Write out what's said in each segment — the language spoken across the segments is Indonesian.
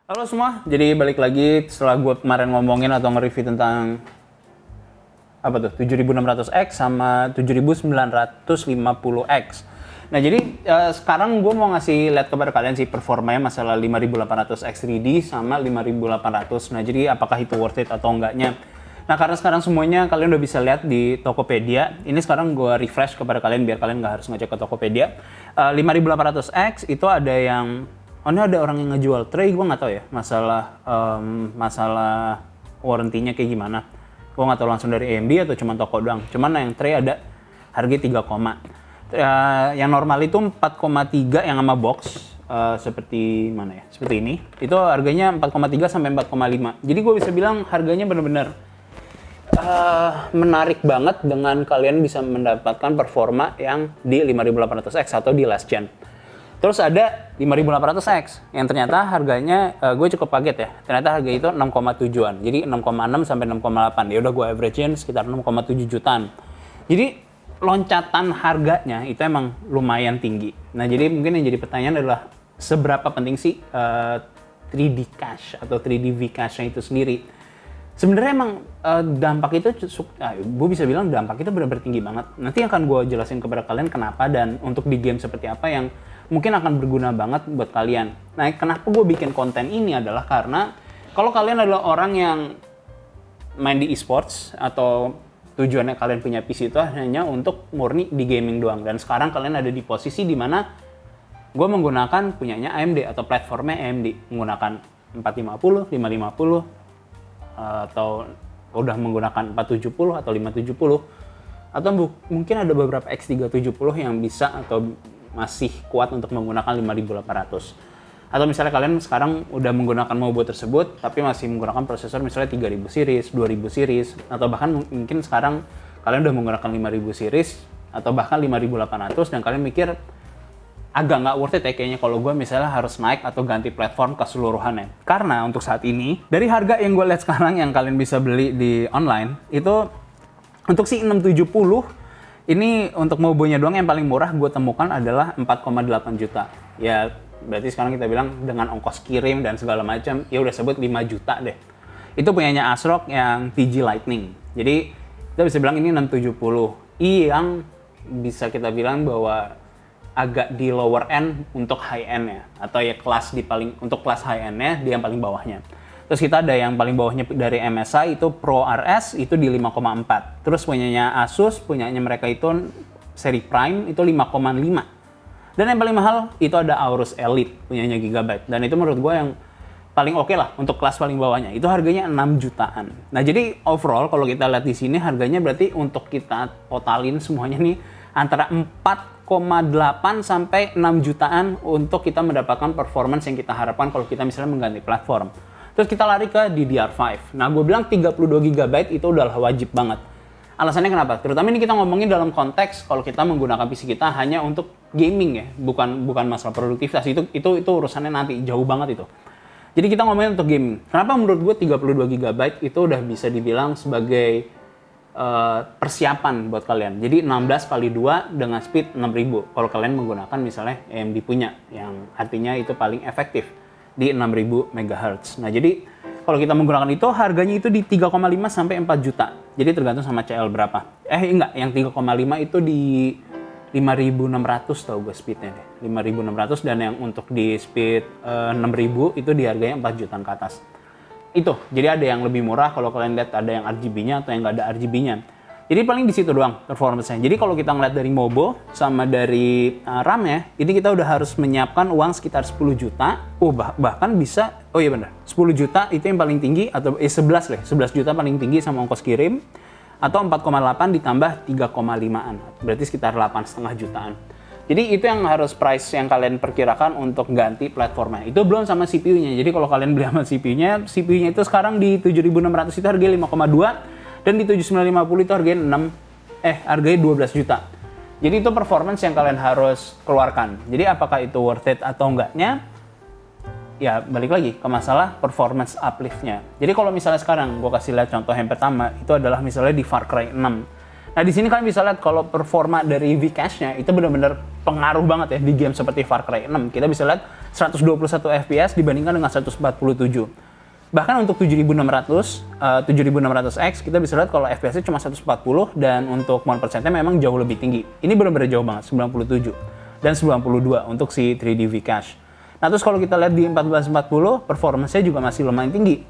Halo semua, jadi balik lagi setelah gue kemarin ngomongin atau nge-review tentang apa tuh 7600X sama 7950X. Nah jadi sekarang gue mau ngasih lihat kepada kalian sih performanya masalah 5800X 3D sama 5800. Nah jadi apakah itu worth it atau enggaknya. Nah karena sekarang semuanya kalian udah bisa lihat di Tokopedia. Ini sekarang gue refresh kepada kalian biar kalian nggak harus ngecek ke Tokopedia. 5800X itu ada yang ini ada orang yang ngejual tray, gue nggak tahu ya masalah warranty-nya kayak gimana. Gue nggak tahu langsung dari AMD atau cuma toko doang. Cuman yang tray ada harga 3, yang normal itu 4,3 yang sama box seperti mana ya? Seperti ini. Itu harganya 4,3 sampai 4,5. Jadi gue bisa bilang harganya benar-benar menarik banget dengan kalian bisa mendapatkan performa yang di 5800X atau di last gen. Terus ada 5800X yang ternyata harganya gue cukup kaget ya. Ternyata harga itu 6,7-an. Jadi 6,6 sampai 6,8. Ya udah gue average-in sekitar 6,7 jutaan. Jadi loncatan harganya itu emang lumayan tinggi. Nah, jadi mungkin yang jadi pertanyaan adalah seberapa penting sih 3D cache atau 3D V-cache-nya itu sendiri. Sebenarnya emang dampak itu gue bisa bilang dampak itu benar-benar tinggi banget. Nanti akan gue jelasin kepada kalian kenapa dan untuk di game seperti apa yang mungkin akan berguna banget buat kalian. Nah, kenapa gue bikin konten ini adalah karena kalau kalian adalah orang yang main di e-sports atau tujuannya kalian punya PC itu hanya untuk murni di gaming doang. Dan sekarang kalian ada di posisi di mana gue menggunakan punyanya AMD atau platformnya AMD. Menggunakan 450, 550, atau udah menggunakan 470 atau 570. Atau mungkin ada beberapa X370 yang bisa atau masih kuat untuk menggunakan 5800. Atau misalnya kalian sekarang udah menggunakan Mobo tersebut tapi masih menggunakan prosesor misalnya 3000 series, 2000 series, atau bahkan mungkin sekarang kalian udah menggunakan 5000 series atau bahkan 5800 dan kalian mikir agak nggak worth it ya kayaknya kalau gue misalnya harus naik atau ganti platform keseluruhannya. Karena untuk saat ini dari harga yang gue lihat sekarang yang kalian bisa beli di online itu untuk si 670 ini untuk Mobonya doang yang paling murah gue temukan adalah 4,8 juta. Ya berarti sekarang kita bilang dengan ongkos kirim dan segala macam ya udah sebut 5 juta deh. Itu punyanya ASRock yang TG Lightning. Jadi kita bisa bilang ini 670i yang bisa kita bilang bahwa agak di lower end untuk high end ya, atau ya untuk kelas high end-nya dia yang paling bawahnya. Terus kita ada yang paling bawahnya dari MSI itu Pro RS itu di 5,4. Terus punyanya Asus, punyanya mereka itu seri Prime itu 5,5. Dan yang paling mahal itu ada Aorus Elite punyanya Gigabyte. Dan itu menurut gue yang paling oke lah untuk kelas paling bawahnya. Itu harganya 6 jutaan. Nah, jadi overall kalau kita lihat di sini harganya berarti untuk kita totalin semuanya nih antara 4,8 sampai 6 jutaan untuk kita mendapatkan performance yang kita harapkan kalau kita misalnya mengganti platform. Terus kita lari ke DDR5. Nah, gue bilang 32 GB itu udah wajib banget. Alasannya kenapa? Terutama ini kita ngomongin dalam konteks kalau kita menggunakan PC kita hanya untuk gaming ya, bukan masalah produktivitas. Itu urusannya nanti, jauh banget itu. Jadi kita ngomongin untuk gaming. Kenapa menurut gue 32 GB itu udah bisa dibilang sebagai persiapan buat kalian. Jadi 16 kali 2 dengan speed 6000. Kalau kalian menggunakan misalnya AMD punya, yang artinya itu paling efektif di 6000 MHz. Nah, jadi kalau kita menggunakan itu harganya itu di 3,5 sampai 4 juta. Jadi tergantung sama CL berapa. Enggak, yang 3,5 itu di 5600 tau gue speednya deh. 5600 dan yang untuk di speed 6000 itu di harganya 4 jutaan ke atas. Itu, jadi ada yang lebih murah kalau kalian lihat ada yang RGB-nya atau yang nggak ada RGB-nya. Jadi paling di situ doang performance-nya. Jadi kalau kita ngeliat dari Mobo sama dari RAM ya, ini kita udah harus menyiapkan uang sekitar 10 juta. Bahkan bisa, oh iya benar, 10 juta itu yang paling tinggi, atau 11 lah, 11 juta paling tinggi sama ongkos kirim. Atau 4,8 ditambah 3,5-an, berarti sekitar 8,5 jutaan. Jadi itu yang harus price yang kalian perkirakan untuk ganti platformnya. Itu belum sama CPU-nya. Jadi kalau kalian beli sama CPU-nya itu sekarang di 7600 itu harganya 5,2 dan di 7950 itu harganya 12 juta. Jadi itu performance yang kalian harus keluarkan. Jadi apakah itu worth it atau enggaknya? Ya balik lagi ke masalah performance uplift-nya. Jadi kalau misalnya sekarang gue kasih lihat contoh yang pertama itu adalah misalnya di Far Cry 6. Nah di sini kalian bisa lihat kalau performa dari Vcache-nya itu benar-benar pengaruh banget ya di game seperti Far Cry 6. Kita bisa lihat 121 fps dibandingkan dengan 147. Bahkan untuk 7600X kita bisa lihat kalau FPS-nya cuma 140 dan untuk mode percentnya memang jauh lebih tinggi. Ini benar-benar jauh banget, 97 dan 92 untuk si 3D V-Cache. Nah terus kalau kita lihat di 1440, performance-nya juga masih lumayan tinggi.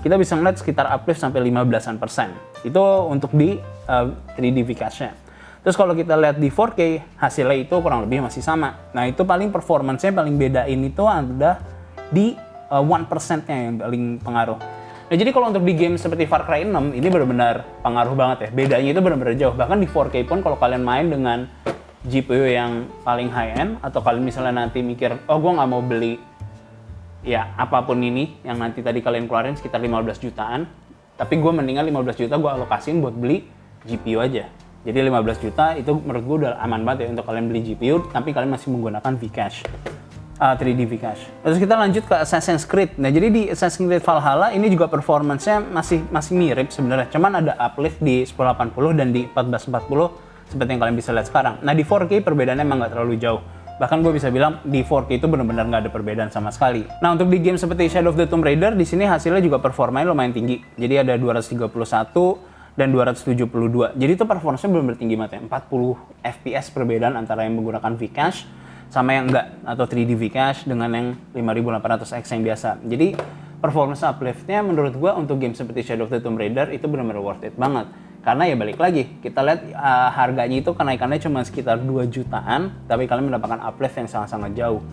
Kita bisa ngeliat sekitar uplift sampai 15%. Itu untuk di 3D V-Cache-nya. Terus kalau kita lihat di 4K, hasilnya itu kurang lebih masih sama. Nah itu paling performance-nya paling bedain itu ada di 1%-nya yang paling pengaruh. Nah, jadi kalau untuk di game seperti Far Cry 6, ini benar-benar pengaruh banget ya. Bedanya itu benar-benar jauh. Bahkan di 4K pun kalau kalian main dengan GPU yang paling high-end, atau kalian misalnya nanti mikir, oh gue nggak mau beli ya apapun ini, yang nanti tadi kalian keluarin sekitar 15 jutaan, tapi gue mendingan 15 juta gue alokasiin buat beli GPU aja. Jadi 15 juta itu menurut gue udah aman banget ya untuk kalian beli GPU, tapi kalian masih menggunakan V-Cache. 3D V-Cache. Terus kita lanjut ke Assassin's Creed. Nah, jadi di Assassin's Creed Valhalla ini juga performance-nya masih mirip sebenarnya. Cuman ada uplift di 1080 dan di 1440 seperti yang kalian bisa lihat sekarang. Nah, di 4K perbedaannya emang nggak terlalu jauh. Bahkan gue bisa bilang di 4K itu benar-benar nggak ada perbedaan sama sekali. Nah, untuk di game seperti Shadow of the Tomb Raider, di sini hasilnya juga performanya lumayan tinggi. Jadi ada 231 dan 272. Jadi itu performance-nya benar-benar tinggi banget ya. 40 FPS perbedaan antara yang menggunakan V-Cache sama yang enggak, atau 3D V-Cache dengan yang 5800X yang biasa. Jadi performance uplift-nya menurut gua untuk game seperti Shadow of the Tomb Raider itu benar-benar worth it banget. Karena ya balik lagi, kita lihat harganya itu kenaikannya cuma sekitar 2 jutaan, tapi kalian mendapatkan uplift yang sangat-sangat jauh.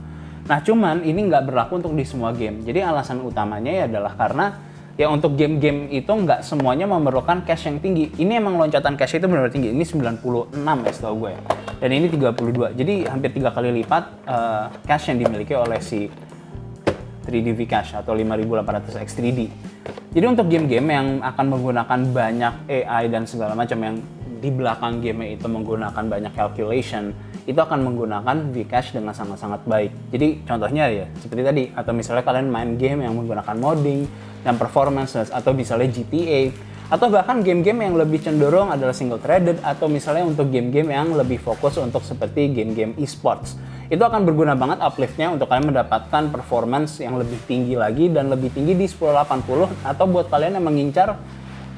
Nah cuman ini nggak berlaku untuk di semua game. Jadi alasan utamanya ya adalah karena ya untuk game-game itu nggak semuanya memerlukan cache yang tinggi. Ini emang loncatan cache itu benar-benar tinggi. Ini 96 ya setahu gue ya. Dan ini 32. Jadi hampir 3 kali lipat cache yang dimiliki oleh si 3D V-Cache atau 5800X 3D. Jadi untuk game-game yang akan menggunakan banyak AI dan segala macam yang di belakang game itu menggunakan banyak calculation, itu akan menggunakan V-Cache dengan sangat-sangat baik. Jadi contohnya ya seperti tadi, atau misalnya kalian main game yang menggunakan modding dan performance, atau misalnya GTA, atau bahkan game-game yang lebih cenderung adalah single threaded, atau misalnya untuk game-game yang lebih fokus untuk seperti game-game e-sports. Itu akan berguna banget upliftnya untuk kalian mendapatkan performance yang lebih tinggi lagi dan lebih tinggi di 1080, atau buat kalian yang mengincar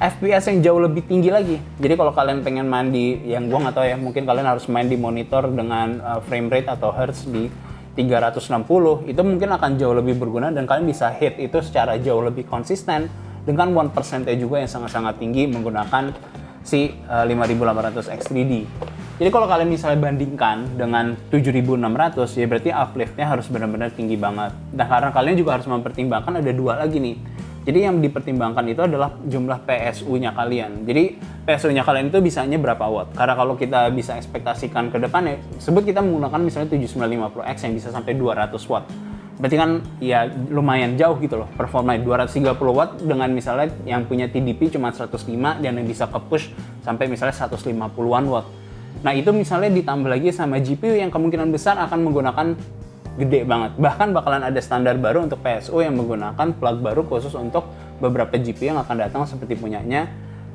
FPS yang jauh lebih tinggi lagi. Jadi kalau kalian pengen main di, yang gua nggak tahu ya, mungkin kalian harus main di monitor dengan frame rate atau hertz di 360, itu mungkin akan jauh lebih berguna dan kalian bisa hit itu secara jauh lebih konsisten dengan 1% juga yang sangat-sangat tinggi menggunakan si 5800X3D. Jadi kalau kalian misalnya bandingkan dengan 7600, ya berarti upliftnya harus benar-benar tinggi banget. Nah karena kalian juga harus mempertimbangkan ada dua lagi nih. Jadi yang dipertimbangkan itu adalah jumlah PSU-nya kalian. Jadi PSU-nya kalian itu bisanya berapa watt? Karena kalau kita bisa ekspektasikan ke depannya, sebut kita menggunakan misalnya 7950X yang bisa sampai 200 watt. Berarti kan ya lumayan jauh gitu loh performanya, 230 watt dengan misalnya yang punya TDP cuma 105 dan yang bisa ke-push sampai misalnya 150-an watt. Nah itu misalnya ditambah lagi sama GPU yang kemungkinan besar akan menggunakan gede banget. Bahkan bakalan ada standar baru untuk PSU yang menggunakan plug baru khusus untuk beberapa GPU yang akan datang seperti punyanya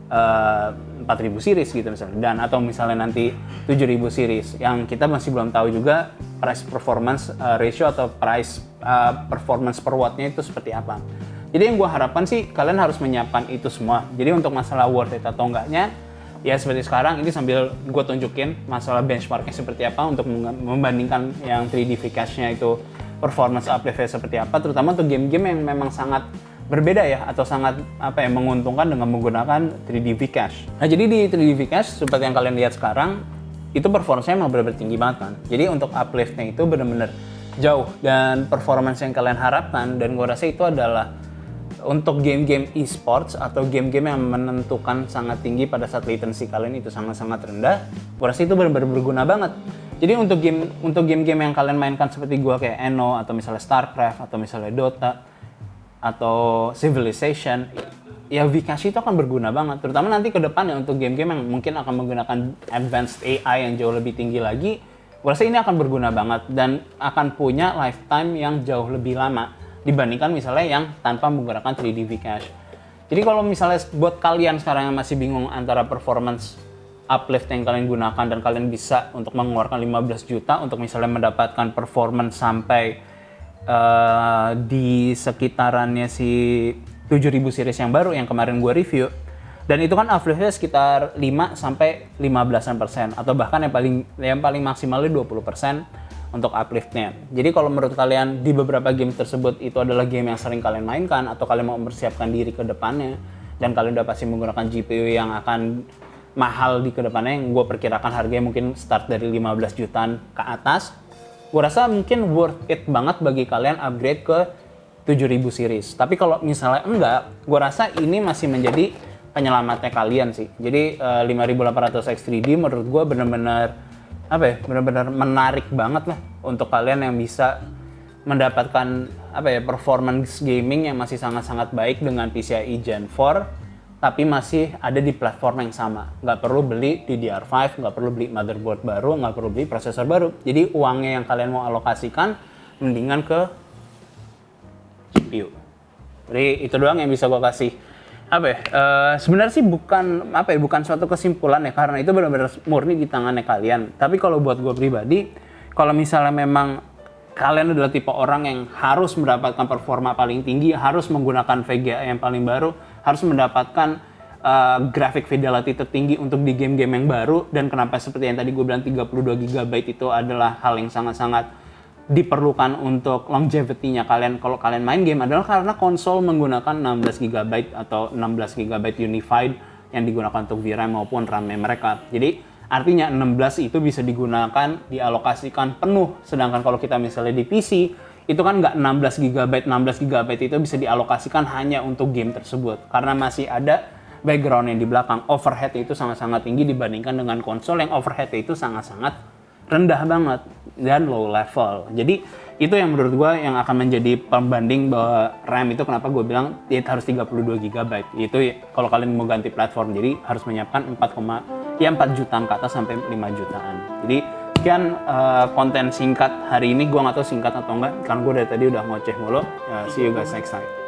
4000 series gitu misalnya, dan atau misalnya nanti 7000 series yang kita masih belum tahu juga price performance ratio atau price performance per wattnya itu seperti apa. Jadi yang gue harapkan sih kalian harus menyiapkan itu semua. Jadi untuk masalah worth it atau enggaknya, ya seperti sekarang ini sambil gue tunjukin masalah benchmarknya seperti apa untuk membandingkan yang 3D V-Cache-nya itu performance uplift-nya seperti apa, terutama untuk game-game yang memang sangat berbeda ya atau sangat menguntungkan dengan menggunakan 3D V-Cache. Nah jadi di 3D V-Cache seperti yang kalian lihat sekarang itu performance-nya emang benar-benar tinggi banget kan. Jadi untuk uplift-nya itu benar-benar jauh dan performance yang kalian harapkan, dan gue rasa itu adalah untuk game-game e-sports atau game-game yang menentukan sangat tinggi pada saat latency kalian itu sangat-sangat rendah. Gue rasa itu benar-benar berguna banget. Jadi untuk game-game yang kalian mainkan seperti gue kayak Eno atau misalnya StarCraft atau misalnya Dota atau Civilization, ya V-Cache itu akan berguna banget, terutama nanti ke depannya untuk game-game yang mungkin akan menggunakan advanced AI yang jauh lebih tinggi lagi. Gue rasa ini akan berguna banget dan akan punya lifetime yang jauh lebih lama dibandingkan misalnya yang tanpa menggunakan 3D V-Cache. Jadi kalau misalnya buat kalian sekarang yang masih bingung antara performance uplift yang kalian gunakan dan kalian bisa untuk mengeluarkan 15 juta untuk misalnya mendapatkan performance sampai di sekitarannya si 7000 series yang baru yang kemarin gue review. Dan itu kan upliftnya sekitar 5-15% atau bahkan yang paling maksimalnya 20% untuk upliftnya. Jadi kalau menurut kalian di beberapa game tersebut itu adalah game yang sering kalian mainkan atau kalian mau mempersiapkan diri ke depannya dan kalian udah pasti menggunakan GPU yang akan mahal di kedepannya, yang gue perkirakan harganya mungkin start dari 15 jutaan ke atas, gue rasa mungkin worth it banget bagi kalian upgrade ke 7000 series. Tapi kalau misalnya enggak, gue rasa ini masih menjadi penyelamatnya kalian sih. Jadi 5800X 3D menurut gue bener-bener menarik banget lah untuk kalian yang bisa mendapatkan performance gaming yang masih sangat-sangat baik dengan PCIe Gen 4 tapi masih ada di platform yang sama. Nggak perlu beli DDR5, nggak perlu beli motherboard baru, nggak perlu beli prosesor baru. Jadi uangnya yang kalian mau alokasikan mendingan ke GPU. Jadi itu doang yang bisa gue kasih. Sebenarnya sih bukan suatu kesimpulan ya, karena itu benar-benar murni di tangannya kalian. Tapi kalau buat gue pribadi, kalau misalnya memang kalian adalah tipe orang yang harus mendapatkan performa paling tinggi, harus menggunakan VGA yang paling baru, harus mendapatkan graphic fidelity tertinggi untuk di game-game yang baru, dan kenapa seperti yang tadi gue bilang 32 GB itu adalah hal yang sangat-sangat diperlukan untuk longevity-nya kalian kalau kalian main game adalah karena konsol menggunakan 16 GB atau 16 GB unified yang digunakan untuk VRAM maupun RAM mereka. Jadi artinya 16 itu bisa digunakan, dialokasikan penuh. Sedangkan kalau kita misalnya di PC, itu kan nggak 16 GB itu bisa dialokasikan hanya untuk game tersebut. Karena masih ada background yang di belakang. Overhead itu sangat-sangat tinggi dibandingkan dengan konsol yang overhead itu sangat-sangat rendah banget dan low level. Jadi itu yang menurut gue yang akan menjadi pembanding bahwa RAM itu kenapa gue bilang dia harus 32 GB. Itu kalau kalian mau ganti platform, jadi harus menyiapkan 4 jutaan ke atas sampai 5 jutaan. Jadi sekian konten singkat hari ini. Gue nggak tahu singkat atau enggak, karena gue dari tadi udah ngoceh mulu. See you guys next time.